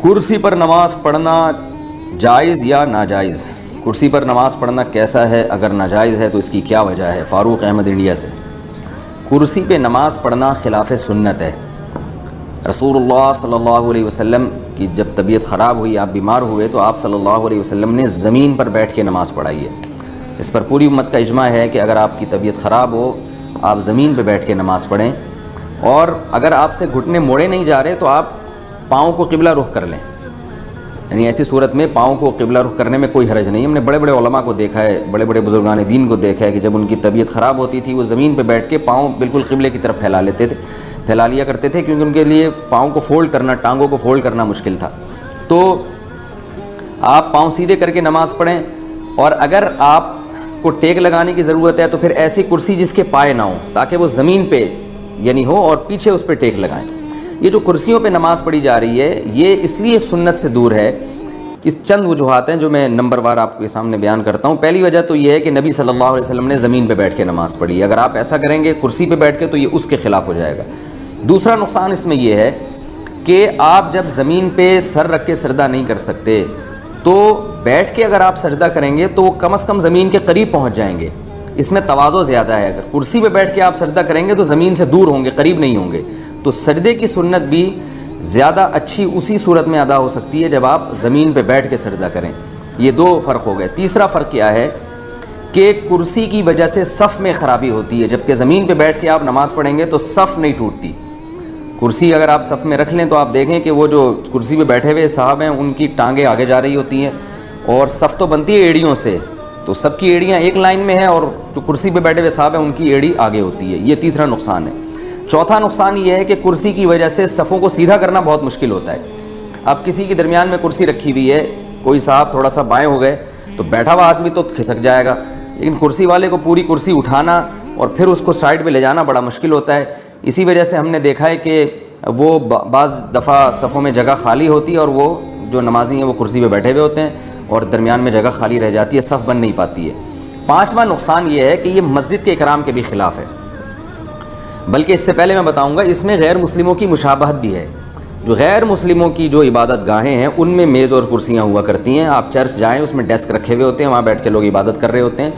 کرسی پر نماز پڑھنا جائز یا ناجائز؟ کرسی پر نماز پڑھنا کیسا ہے؟ اگر ناجائز ہے تو اس کی کیا وجہ ہے؟ فاروق احمد انڈیا سے۔ کرسی پہ نماز پڑھنا خلاف سنت ہے۔ رسول اللہ صلی اللہ علیہ وسلم کی جب طبیعت خراب ہوئی، آپ بیمار ہوئے، تو آپ صلی اللہ علیہ وسلم نے زمین پر بیٹھ کے نماز پڑھائی ہے۔ اس پر پوری امت کا اجماع ہے کہ اگر آپ کی طبیعت خراب ہو، آپ زمین پہ بیٹھ کے نماز پڑھیں، اور اگر آپ سے گھٹنے موڑے نہیں جا رہے تو آپ پاؤں کو قبلہ رخ کر لیں۔ یعنی ایسی صورت میں پاؤں کو قبلہ رخ کرنے میں کوئی حرج نہیں۔ ہم نے بڑے بڑے علماء کو دیکھا ہے، بڑے بڑے بزرگان دین کو دیکھا ہے کہ جب ان کی طبیعت خراب ہوتی تھی، وہ زمین پہ بیٹھ کے پاؤں بالکل قبلے کی طرف پھیلا لیا کرتے تھے، کیونکہ ان کے لیے پاؤں کو فولڈ کرنا، ٹانگوں کو فولڈ کرنا مشکل تھا۔ تو آپ پاؤں سیدھے کر کے نماز پڑھیں، اور اگر آپ کو ٹیک لگانے کی ضرورت ہے تو پھر ایسی کرسی جس کے پائے نہ ہوں، تاکہ وہ زمین پہ یعنی ہو، اور پیچھے اس پہ ٹیک لگائیں۔ یہ جو کرسیوں پہ نماز پڑھی جا رہی ہے، یہ اس لیے سنت سے دور ہے۔ اس چند وجوہات ہیں جو میں نمبر وار آپ کے سامنے بیان کرتا ہوں۔ پہلی وجہ تو یہ ہے کہ نبی صلی اللہ علیہ وسلم نے زمین پہ بیٹھ کے نماز پڑھی۔ اگر آپ ایسا کریں گے کرسی پہ بیٹھ کے تو یہ اس کے خلاف ہو جائے گا۔ دوسرا نقصان اس میں یہ ہے کہ آپ جب زمین پہ سر رکھ کے سجدہ نہیں کر سکتے، تو بیٹھ کے اگر آپ سجدہ کریں گے تو وہ کم از کم زمین کے قریب پہنچ جائیں گے۔ اس میں تواضع زیادہ ہے۔ اگر کرسی پہ بیٹھ کے آپ سجدہ کریں گے تو زمین سے دور ہوں گے، قریب نہیں ہوں گے۔ تو سجدے کی سنت بھی زیادہ اچھی اسی صورت میں ادا ہو سکتی ہے جب آپ زمین پہ بیٹھ کے سجدہ کریں۔ یہ دو فرق ہو گئے۔ تیسرا فرق کیا ہے کہ کرسی کی وجہ سے صف میں خرابی ہوتی ہے، جبکہ زمین پہ بیٹھ کے آپ نماز پڑھیں گے تو صف نہیں ٹوٹتی۔ کرسی اگر آپ صف میں رکھ لیں تو آپ دیکھیں کہ وہ جو کرسی پہ بیٹھے ہوئے صاحب ہیں، ان کی ٹانگیں آگے جا رہی ہوتی ہیں، اور صف تو بنتی ہے ایڑیوں سے، تو سب کی ایڑیاں ایک لائن میں ہیں، اور جو کرسی پہ بیٹھے ہوئے صاحب ہیں ان کی ایڑی آگے ہوتی ہے۔ یہ تیسرا نقصان ہے۔ چوتھا نقصان یہ ہے کہ کرسی کی وجہ سے صفوں کو سیدھا کرنا بہت مشکل ہوتا ہے۔ اب کسی کے درمیان میں کرسی رکھی ہوئی ہے، کوئی صاحب تھوڑا سا بائیں ہو گئے تو بیٹھا ہوا آدمی تو کھسک جائے گا، لیکن کرسی والے کو پوری کرسی اٹھانا اور پھر اس کو سائڈ پہ لے جانا بڑا مشکل ہوتا ہے۔ اسی وجہ سے ہم نے دیکھا ہے کہ وہ بعض دفعہ صفوں میں جگہ خالی ہوتی ہے، اور وہ جو نمازی ہیں وہ کرسی پہ بیٹھے ہوئے ہوتے ہیں، اور درمیان میں جگہ خالی رہ جاتی ہے، صف بن نہیں پاتی ہے۔ پانچواں نقصان یہ ہے کہ یہ مسجد کے اکرام کے بھی خلاف ہے۔ بلکہ اس سے پہلے میں بتاؤں گا، اس میں غیر مسلموں کی مشابہت بھی ہے۔ جو غیر مسلموں کی جو عبادت گاہیں ہیں ان میں میز اور کرسیاں ہوا کرتی ہیں۔ آپ چرچ جائیں، اس میں ڈیسک رکھے ہوئے ہوتے ہیں، وہاں بیٹھ کے لوگ عبادت کر رہے ہوتے ہیں۔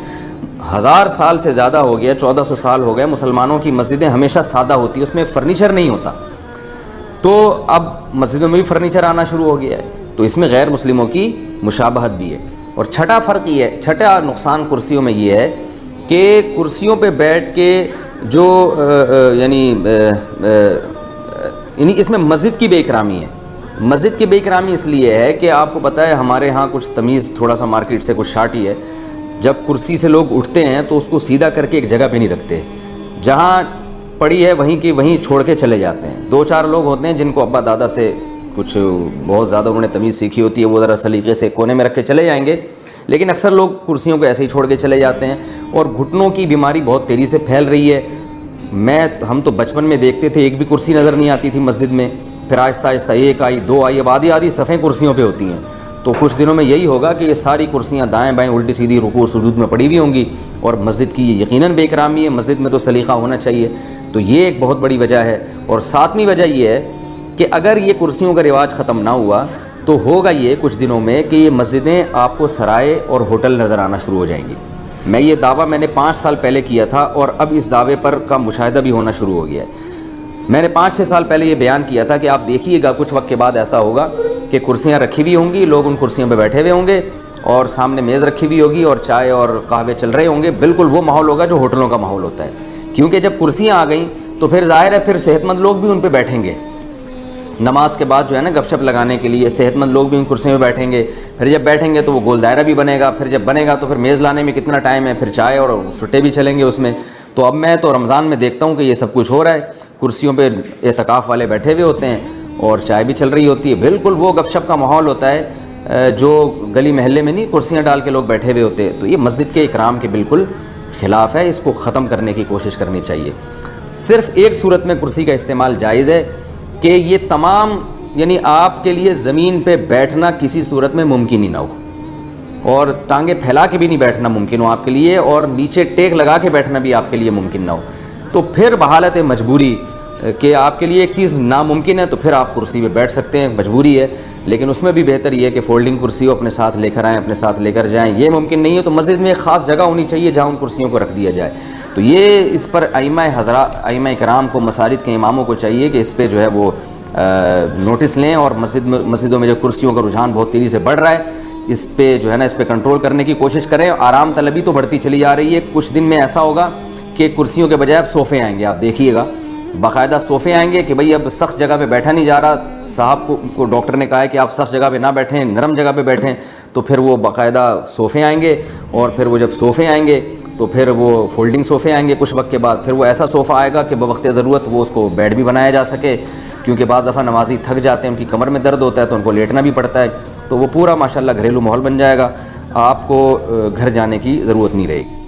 1000 سال سے زیادہ ہو گیا، 1400 سال ہو گئے، مسلمانوں کی مسجدیں ہمیشہ سادہ ہوتی ہیں، اس میں فرنیچر نہیں ہوتا۔ تو اب مسجدوں میں بھی فرنیچر آنا شروع ہو گیا ہے، تو اس میں غیر مسلموں کی مشابہت بھی ہے۔ اور چھٹا نقصان کرسیوں میں یہ ہے کہ کرسیوں پہ بیٹھ کے جو اس میں مسجد کی بے اکرامی ہے۔ مسجد کی بے اکرامی اس لیے ہے کہ آپ کو پتہ ہے ہمارے ہاں کچھ تمیز تھوڑا سا مارکیٹ سے کچھ شارٹی ہے۔ جب کرسی سے لوگ اٹھتے ہیں تو اس کو سیدھا کر کے ایک جگہ پہ نہیں رکھتے، جہاں پڑی ہے وہیں کی وہیں چھوڑ کے چلے جاتے ہیں۔ 2-4 لوگ ہوتے ہیں جن کو ابا دادا سے کچھ بہت زیادہ انہوں نے تمیز سیکھی ہوتی ہے، وہ ذرا سلیقے سے کونے میں رکھ کے چلے جائیں گے، لیکن اکثر لوگ کرسیوں کو ایسے ہی چھوڑ کے چلے جاتے ہیں، اور گھٹنوں کی بیماری بہت تیزی سے پھیل رہی ہے۔ ہم تو بچپن میں دیکھتے تھے ایک بھی کرسی نظر نہیں آتی تھی مسجد میں، پھر آہستہ آہستہ 1 آئی، 2 آئی، اب آدھی صفیں کرسیوں پہ ہوتی ہیں۔ تو کچھ دنوں میں یہی ہوگا کہ یہ ساری کرسیاں دائیں بائیں الٹی سیدھی رکوع سجود میں پڑی ہوئی ہوں گی، اور مسجد کی یہ یقیناً بے اکرامی ہے۔ مسجد میں تو سلیقہ ہونا چاہیے۔ تو یہ ایک بہت بڑی وجہ ہے۔ اور 7ویں وجہ یہ ہے کہ اگر یہ کرسیوں کا رواج ختم نہ ہوا تو ہوگا یہ کچھ دنوں میں کہ یہ مسجدیں آپ کو سرائے اور ہوٹل نظر آنا شروع ہو جائیں گی۔ یہ دعویٰ میں نے 5 سال پہلے کیا تھا، اور اب اس دعوے پر کا مشاہدہ بھی ہونا شروع ہو گیا ہے۔ میں نے 5-6 سال پہلے یہ بیان کیا تھا کہ آپ دیکھیے گا کچھ وقت کے بعد ایسا ہوگا کہ کرسیاں رکھی ہوئی ہوں گی، لوگ ان کرسیوں پہ بیٹھے ہوئے ہوں گے، اور سامنے میز رکھی ہوئی ہوگی اور چائے اور قہوے چل رہے ہوں گے۔ بالکل وہ ماحول ہوگا جو ہوٹلوں کا ماحول ہوتا ہے، کیونکہ جب کرسیاں آ گئیں تو پھر ظاہر ہے پھر صحت مند لوگ بھی ان پہ بیٹھیں گے۔ نماز کے بعد جو ہے نا گپ شپ لگانے کے لیے صحت مند لوگ بھی ان کرسیوں میں بیٹھیں گے۔ پھر جب بیٹھیں گے تو وہ گول دائرہ بھی بنے گا، پھر جب بنے گا تو پھر میز لانے میں کتنا ٹائم ہے، پھر چائے اور سٹے بھی چلیں گے اس میں۔ تو اب میں تو رمضان میں دیکھتا ہوں کہ یہ سب کچھ ہو رہا ہے، کرسیوں پہ اعتکاف والے بیٹھے ہوئے ہوتے ہیں اور چائے بھی چل رہی ہوتی ہے۔ بالکل وہ گپ شپ کا ماحول ہوتا ہے جو گلی محلے میں نہیں کرسیاں ڈال کے لوگ بیٹھے ہوئے ہوتے ہیں۔ تو یہ مسجد کے اکرام کے بالکل خلاف ہے، اس کو ختم کرنے کی کوشش کرنی چاہیے۔ صرف ایک صورت میں کرسی کا استعمال جائز ہے کہ یہ تمام یعنی آپ کے لیے زمین پہ بیٹھنا کسی صورت میں ممکن ہی نہ ہو، اور ٹانگیں پھیلا کے بھی نہیں بیٹھنا ممکن ہو آپ کے لیے، اور نیچے ٹیک لگا کے بیٹھنا بھی آپ کے لیے ممکن نہ ہو۔ تو پھر بحالت مجبوری کہ آپ کے لیے ایک چیز ناممکن ہے تو پھر آپ کرسی پہ بیٹھ سکتے ہیں، مجبوری ہے، لیکن اس میں بھی بہتر یہ ہے کہ فولڈنگ کرسی ہو، اپنے ساتھ لے کر آئیں، اپنے ساتھ لے کر جائیں۔ یہ ممکن نہیں ہے تو مسجد میں ایک خاص جگہ ہونی چاہیے جہاں ان کرسیوں کو رکھ دیا جائے۔ تو یہ اس پر ائمہ کرام کو، مساجد کے اماموں کو چاہیے کہ اس پہ جو ہے وہ نوٹس لیں، اور مسجدوں میں جو کرسیوں کا رجحان بہت تیزی سے بڑھ رہا ہے، اس پہ جو ہے نا اس پہ کنٹرول کرنے کی کوشش کریں۔ آرام طلبی تو بڑھتی چلی جا رہی ہے، کچھ دن میں ایسا ہوگا کہ کرسیوں کے بجائے اب صوفے آئیں گے، آپ دیکھیے گا باقاعدہ صوفے آئیں گے کہ بھئی اب سخت جگہ پہ بیٹھا نہیں جا رہا، صاحب کو ڈاکٹر نے کہا ہے کہ آپ سخت جگہ پہ نہ بیٹھیں، نرم جگہ پہ بیٹھیں، تو پھر وہ باقاعدہ صوفے آئیں گے، اور پھر وہ جب صوفے آئیں گے تو پھر وہ فولڈنگ صوفے آئیں گے کچھ وقت کے بعد، پھر وہ ایسا صوفہ آئے گا کہ بوقت ضرورت وہ اس کو بیڈ بھی بنایا جا سکے، کیونکہ بعض دفعہ نمازی تھک جاتے ہیں، ان کی کمر میں درد ہوتا ہے تو ان کو لیٹنا بھی پڑتا ہے، تو وہ پورا ماشاءاللہ گھریلو ماحول بن جائے گا، آپ کو گھر جانے کی ضرورت نہیں رہے گی۔